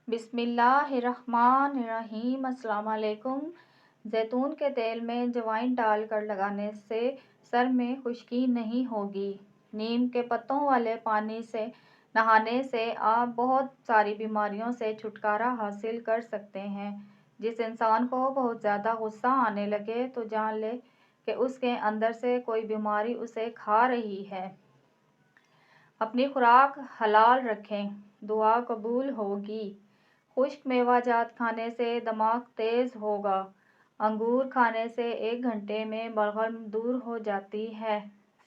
بسم اللہ الرحمن الرحیم۔ السلام علیکم۔ زیتون کے تیل میں اجوائن ڈال کر لگانے سے سر میں خشکی نہیں ہوگی۔ نیم کے پتوں والے پانی سے نہانے سے آپ بہت ساری بیماریوں سے چھٹکارا حاصل کر سکتے ہیں۔ جس انسان کو بہت زیادہ غصہ آنے لگے تو جان لے کہ اس کے اندر سے کوئی بیماری اسے کھا رہی ہے۔ اپنی خوراک حلال رکھیں، دعا قبول ہوگی۔ خشک میوہ جات کھانے سے دماغ تیز ہوگا۔ انگور کھانے سے 1 گھنٹے میں بلغم دور ہو جاتی ہے۔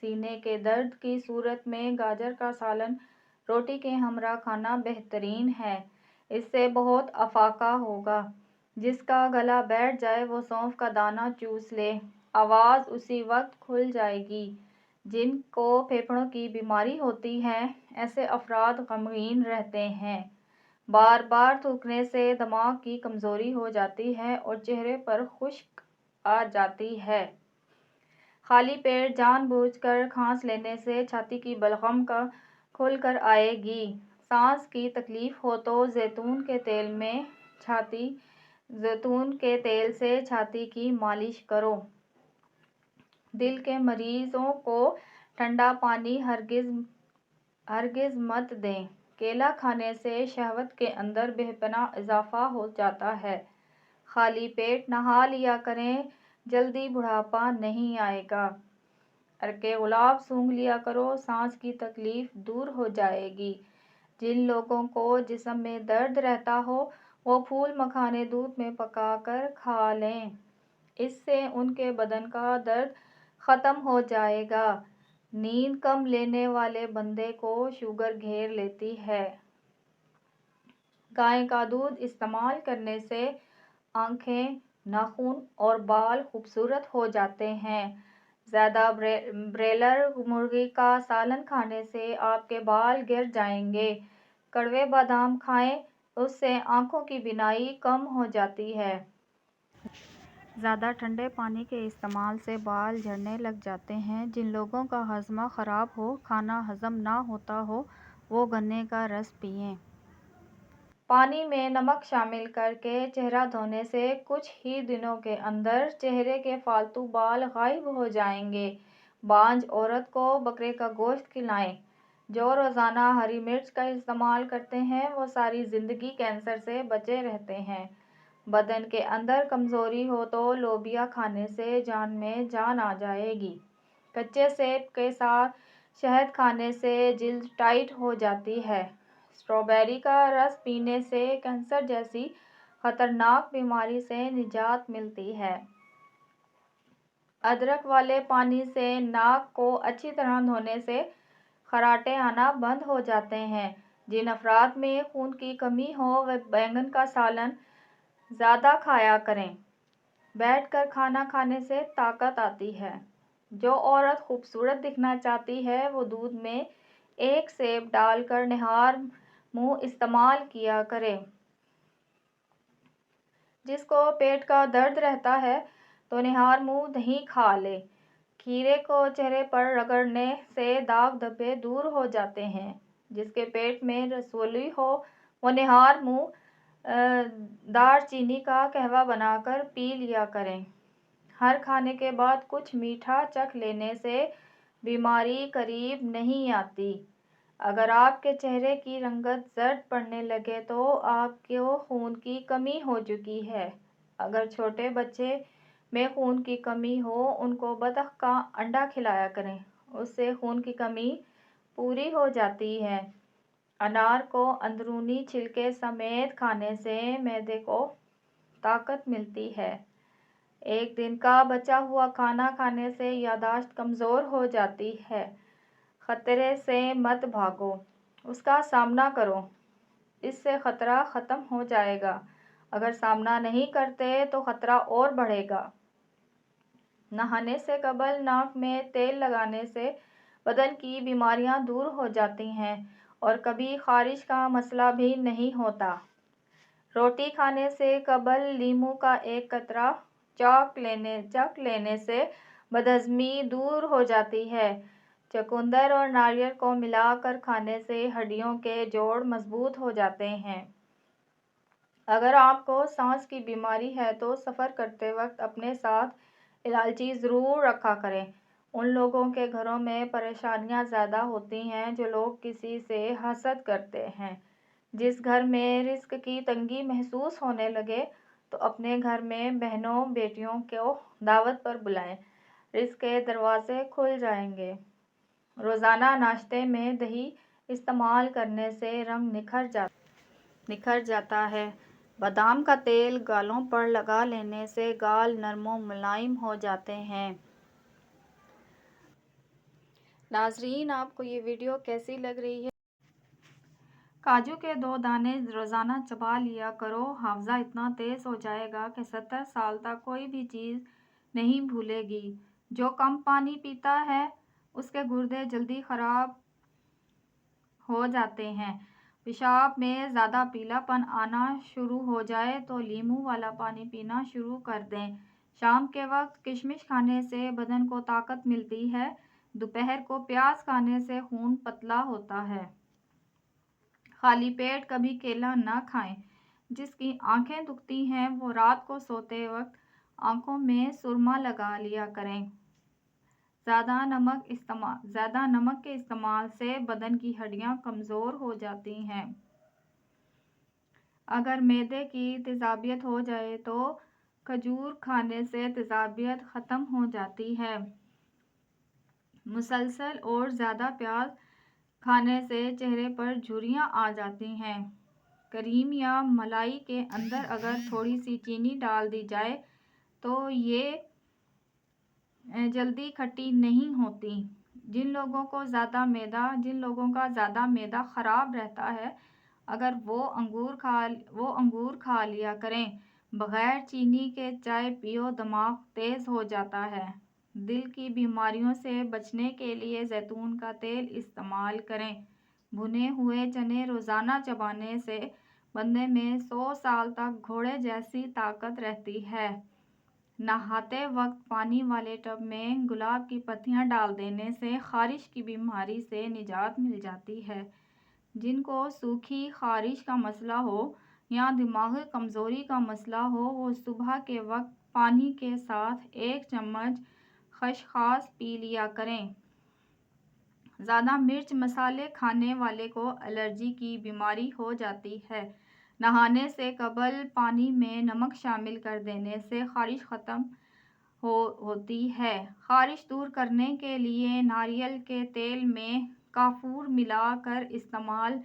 سینے کے درد کی صورت میں گاجر کا سالن روٹی کے ہمراہ کھانا بہترین ہے۔ اس سے بہت افاقہ ہوگا۔ جس کا گلا بیٹھ جائے وہ سونف کا دانہ چوس لے، آواز اسی وقت کھل جائے گی۔ جن کو پھیپھڑوں کی بیماری ہوتی ہے ایسے افراد غمگین رہتے ہیں۔ بار بار تھوکنے سے دماغ کی کمزوری ہو جاتی ہے اور چہرے پر خشک آ جاتی ہے۔ خالی پیٹ جان بوجھ کر کھانس لینے سے چھاتی کی بلغم کا کھل کر آئے گی۔ سانس کی تکلیف ہو تو زیتون کے تیل سے چھاتی کی مالش کرو۔ دل کے مریضوں کو ٹھنڈا پانی ہرگز مت دیں۔ کیلا کھانے سے شہوت کے اندر بے پناہ اضافہ ہو جاتا ہے۔ خالی پیٹ نہا لیا کریں، جلدی بڑھاپا نہیں آئے گا۔ عرق گلاب سونگھ لیا کرو، سانس کی تکلیف دور ہو جائے گی۔ جن لوگوں کو جسم میں درد رہتا ہو وہ پھول مکھانے دودھ میں پکا کر کھا لیں۔ اس سے ان کے بدن کا درد ختم ہو جائے گا۔ نیند کم لینے والے بندے کو شوگر گھیر لیتی ہے۔ گائے کا دودھ استعمال کرنے سے آنکھیں، ناخن اور بال خوبصورت ہو جاتے ہیں۔ زیادہ برائلر مرغی کا سالن کھانے سے آپ کے بال گر جائیں گے۔ کڑوے بادام کھائیں، اس سے آنکھوں کی بینائی کم ہو جاتی ہے۔ زیادہ ٹھنڈے پانی کے استعمال سے بال جھڑنے لگ جاتے ہیں۔ جن لوگوں کا ہاضمہ خراب ہو، کھانا ہضم نہ ہوتا ہو وہ گنے کا رس پئیں۔ پانی میں نمک شامل کر کے چہرہ دھونے سے کچھ ہی دنوں کے اندر چہرے کے فالتو بال غائب ہو جائیں گے۔ بانجھ عورت کو بکرے کا گوشت کھلائیں۔ جو روزانہ ہری مرچ کا استعمال کرتے ہیں وہ ساری زندگی کینسر سے بچے رہتے ہیں۔ بدن کے اندر کمزوری ہو تو لوبیا کھانے سے جان میں جان آ جائے گی۔ کچے سیب کے ساتھ شہد کھانے سے جلد ٹائٹ ہو جاتی ہے۔ اسٹرابیری کا رس پینے سے کینسر جیسی خطرناک بیماری سے نجات ملتی ہے۔ ادرک والے پانی سے ناک کو اچھی طرح دھونے سے خراٹے آنا بند ہو جاتے ہیں۔ جن افراد میں خون کی کمی ہو وہ بینگن کا سالن زیادہ کھایا کریں۔ بیٹھ کر کھانا کھانے سے طاقت آتی ہے۔ جو عورت خوبصورت دکھنا چاہتی ہے وہ دودھ میں 1 سیب ڈال کر نہار منہ استعمال کیا کرے۔ جس کو پیٹ کا درد رہتا ہے تو نہار منہ دہی کھا لے۔ کھیرے کو چہرے پر رگڑنے سے داغ دھبے دور ہو جاتے ہیں۔ جس کے پیٹ میں رسولی ہو وہ نہار منہ دار چینی کا قہوہ بنا کر پی لیا کریں۔ ہر کھانے کے بعد کچھ میٹھا چکھ لینے سے بیماری قریب نہیں آتی۔ اگر آپ کے چہرے کی رنگت زرد پڑنے لگے تو آپ کو خون کی کمی ہو چکی ہے۔ اگر چھوٹے بچے میں خون کی کمی ہو ان کو بطخ کا انڈا کھلایا کریں، اس سے خون کی کمی پوری ہو جاتی ہے۔ انار کو اندرونی چھلکے سمیت کھانے سے معدے کو طاقت ملتی ہے۔ ایک دن کا بچا ہوا کھانا کھانے سے یادداشت کمزور ہو جاتی ہے۔ خطرے سے مت بھاگو، اس کا سامنا کرو، اس سے خطرہ ختم ہو جائے گا۔ اگر سامنا نہیں کرتے تو خطرہ اور بڑھے گا۔ نہانے سے قبل ناک میں تیل لگانے سے بدن کی بیماریاں دور ہو جاتی ہیں اور کبھی خارش کا مسئلہ بھی نہیں ہوتا۔ روٹی کھانے سے قبل لیموں کا 1 قطرہ چاک لینے سے بدہضمی دور ہو جاتی ہے۔ چقندر اور ناریل کو ملا کر کھانے سے ہڈیوں کے جوڑ مضبوط ہو جاتے ہیں۔ اگر آپ کو سانس کی بیماری ہے تو سفر کرتے وقت اپنے ساتھ الائچی ضرور رکھا کریں۔ ان لوگوں کے گھروں میں پریشانیاں زیادہ ہوتی ہیں جو لوگ کسی سے حسد کرتے ہیں۔ جس گھر میں رزق کی تنگی محسوس ہونے لگے تو اپنے گھر میں بہنوں بیٹیوں کو دعوت پر بلائیں، رزق کے دروازے کھل جائیں گے۔ روزانہ ناشتے میں دہی استعمال کرنے سے رنگ نکھر جاتا ہے۔ بادام کا تیل گالوں پر لگا لینے سے گال نرم و ملائم ہو جاتے ہیں۔ ناظرین، آپ کو یہ ویڈیو کیسی لگ رہی ہے؟ کاجو کے 2 دانے روزانہ چبا لیا کرو، حافظہ اتنا تیز ہو جائے گا کہ 70 سال تک کوئی بھی چیز نہیں بھولے گی۔ جو کم پانی پیتا ہے اس کے گردے جلدی خراب ہو جاتے ہیں۔ پیشاب میں زیادہ پیلا پن آنا شروع ہو جائے تو لیموں والا پانی پینا شروع کر دیں۔ شام کے وقت کشمش کھانے سے بدن کو طاقت ملتی ہے۔ دوپہر کو پیاز کھانے سے خون پتلا ہوتا ہے۔ خالی پیٹ کبھی کیلا نہ کھائیں۔ جس کی آنکھیں دکھتی ہیں وہ رات کو سوتے وقت آنکھوں میں سرما لگا لیا کریں۔ زیادہ نمک کے استعمال سے بدن کی ہڈیاں کمزور ہو جاتی ہیں۔ اگر معدے کی تیزابیت ہو جائے تو کھجور کھانے سے تیزابیت ختم ہو جاتی ہے۔ مسلسل اور زیادہ پیاز کھانے سے چہرے پر جھریاں آ جاتی ہیں۔ کریم یا ملائی کے اندر اگر تھوڑی سی چینی ڈال دی جائے تو یہ جلدی کھٹی نہیں ہوتی۔ جن لوگوں کا زیادہ معدہ خراب رہتا ہے اگر وہ انگور کھا لیا کریں۔ بغیر چینی کے چائے پیو، دماغ تیز ہو جاتا ہے۔ دل کی بیماریوں سے بچنے کے لیے زیتون کا تیل استعمال کریں۔ بھنے ہوئے چنے روزانہ چبانے سے بندے میں 100 سال تک گھوڑے جیسی طاقت رہتی ہے۔ نہاتے وقت پانی والے ٹب میں گلاب کی پتیاں ڈال دینے سے خارش کی بیماری سے نجات مل جاتی ہے۔ جن کو سوکھی خارش کا مسئلہ ہو یا دماغی کمزوری کا مسئلہ ہو وہ صبح کے وقت پانی کے ساتھ 1 چمچ خسخاس پی لیا کریں۔ زیادہ مرچ مسالے کھانے والے کو الرجی کی بیماری ہو جاتی ہے۔ نہانے سے قبل پانی میں نمک شامل کر دینے سے خارش ختم ہوتی ہے۔ خارش دور کرنے کے لیے ناریل کے تیل میں کافور ملا کر استعمال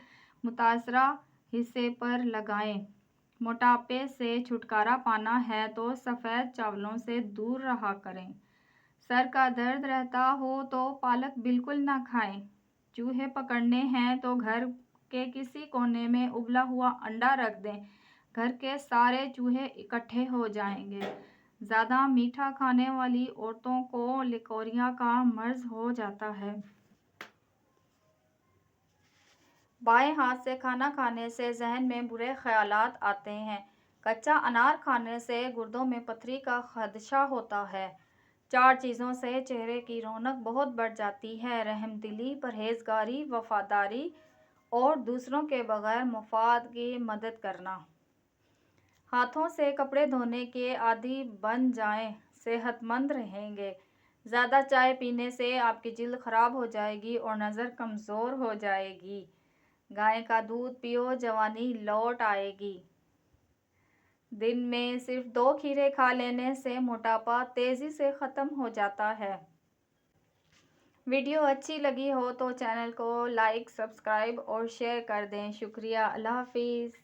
متاثرہ حصے پر لگائیں۔ موٹاپے سے چھٹکارا پانا ہے تو سفید چاولوں سے دور رہا کریں۔ سر کا درد رہتا ہو تو پالک بالکل نہ کھائیں۔ چوہے پکڑنے ہیں تو گھر کے کسی کونے میں ابلا ہوا انڈا رکھ دیں، گھر کے سارے چوہے اکٹھے ہو جائیں گے۔ زیادہ میٹھا کھانے والی عورتوں کو لیکوریا کا مرض ہو جاتا ہے۔ بائیں ہاتھ سے کھانا کھانے سے ذہن میں برے خیالات آتے ہیں۔ کچا انار کھانے سے گردوں میں پتھری کا خدشہ ہوتا ہے۔ 4 چیزوں سے چہرے کی رونق بہت بڑھ جاتی ہے: رحم دلی، پرہیزگاری، وفاداری اور دوسروں کے بغیر مفاد کی مدد کرنا۔ ہاتھوں سے کپڑے دھونے کے عادی بن جائیں، صحت مند رہیں گے۔ زیادہ چائے پینے سے آپ کی جلد خراب ہو جائے گی اور نظر کمزور ہو جائے گی۔ گائے کا دودھ پیو، جوانی لوٹ آئے گی۔ دن میں صرف 2 کھیرے کھا لینے سے موٹاپا تیزی سے ختم ہو جاتا ہے۔ ویڈیو اچھی لگی ہو تو چینل کو لائک، سبسکرائب اور شیئر کر دیں۔ شکریہ۔ اللہ حافظ۔